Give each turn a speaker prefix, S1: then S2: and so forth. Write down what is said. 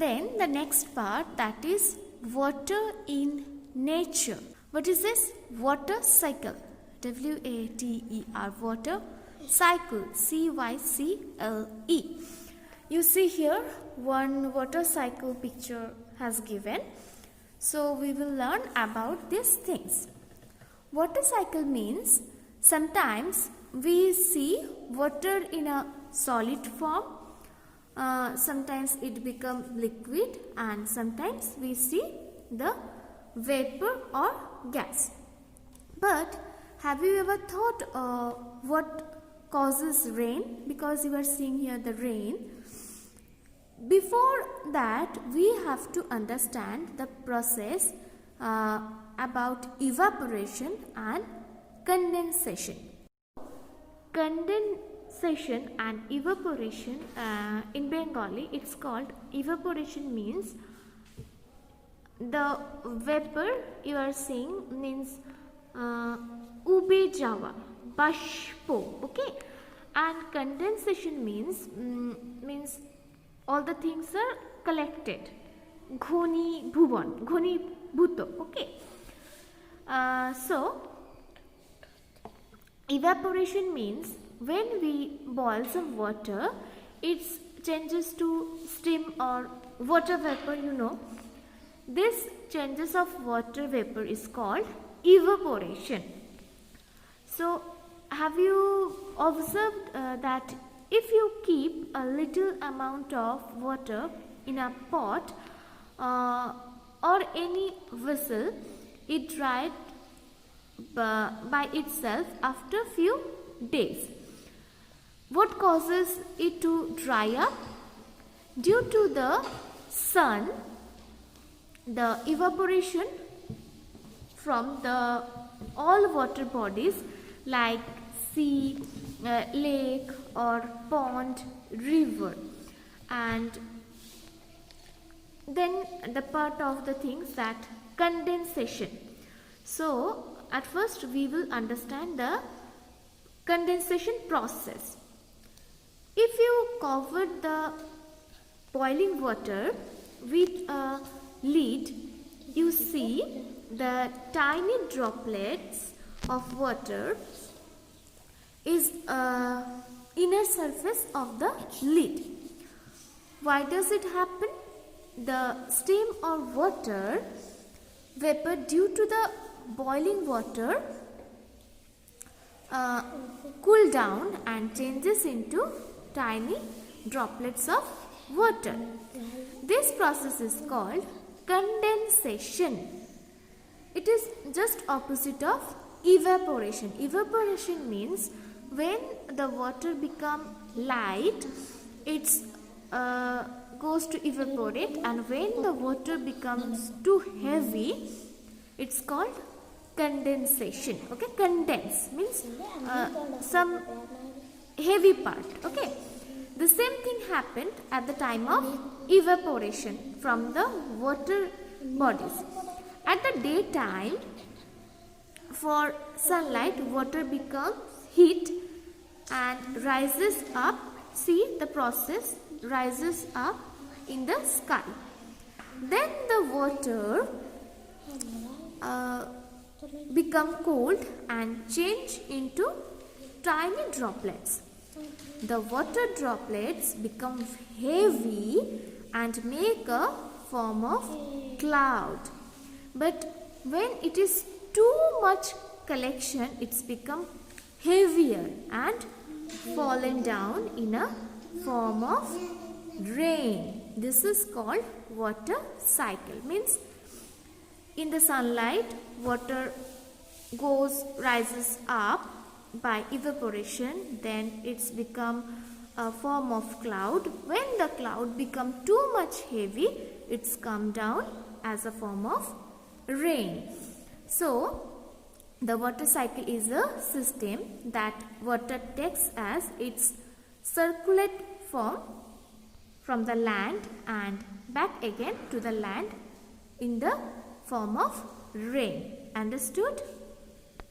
S1: Then the next part, that is water in nature. What is this? Water cycle. W-A-T-E-R, water cycle, C-Y-C-L-E. You see here one water cycle picture has given. So we will learn about these things. Water cycle means sometimes we see water in a solid form, sometimes it becomes liquid, and sometimes we see the vapor or gas. But have you ever thought what causes rain? Because you are seeing here the rain. Before that, we have to understand the process about evaporation and condensation. Condensation and evaporation, in Bengali it's called evaporation, means the vapor you are seeing means ube jawa, bashpo, okay, and condensation means all the things are collected, ghoni bhuvan, ghoni bhuto, okay. So evaporation means when we boil some water, it changes to steam or water vapor, you know. This changes of water vapor is called evaporation. So have you observed that if you keep a little amount of water in a pot or any vessel, it dries by itself after few days. What causes it to dry up? Due to the sun, the evaporation from the all water bodies like sea, lake or pond, river, and then the part of the things that condensation. So at first we will understand the condensation process. If you cover the boiling water with a lid, you see the tiny droplets of water is inner surface of the lid. Why does it happen? The steam or water vapor due to the boiling water cool down and changes into tiny droplets of water. This process is called condensation. It is just opposite of evaporation. Evaporation means when the water become light, it goes to evaporate, and when the water becomes too heavy, it's called condensation. Okay, condense means some heavy part. Okay, the same thing happened at the time of evaporation from the water bodies. At the daytime, for sunlight, water becomes heat and rises up. See the process, rises up in the sky. Then the water become cold and change into tiny droplets. The water droplets become heavy and make a form of cloud. But when it is too much collection, it's become heavier and fallen down in a form of rain. This is called water cycle. Means in the sunlight, water rises up by evaporation, then it's become a form of cloud. When the cloud become too much heavy, it's come down as a form of rain. So the water cycle is a system that water takes as its circulate form from the land and back again to the land in the form of rain. Understood?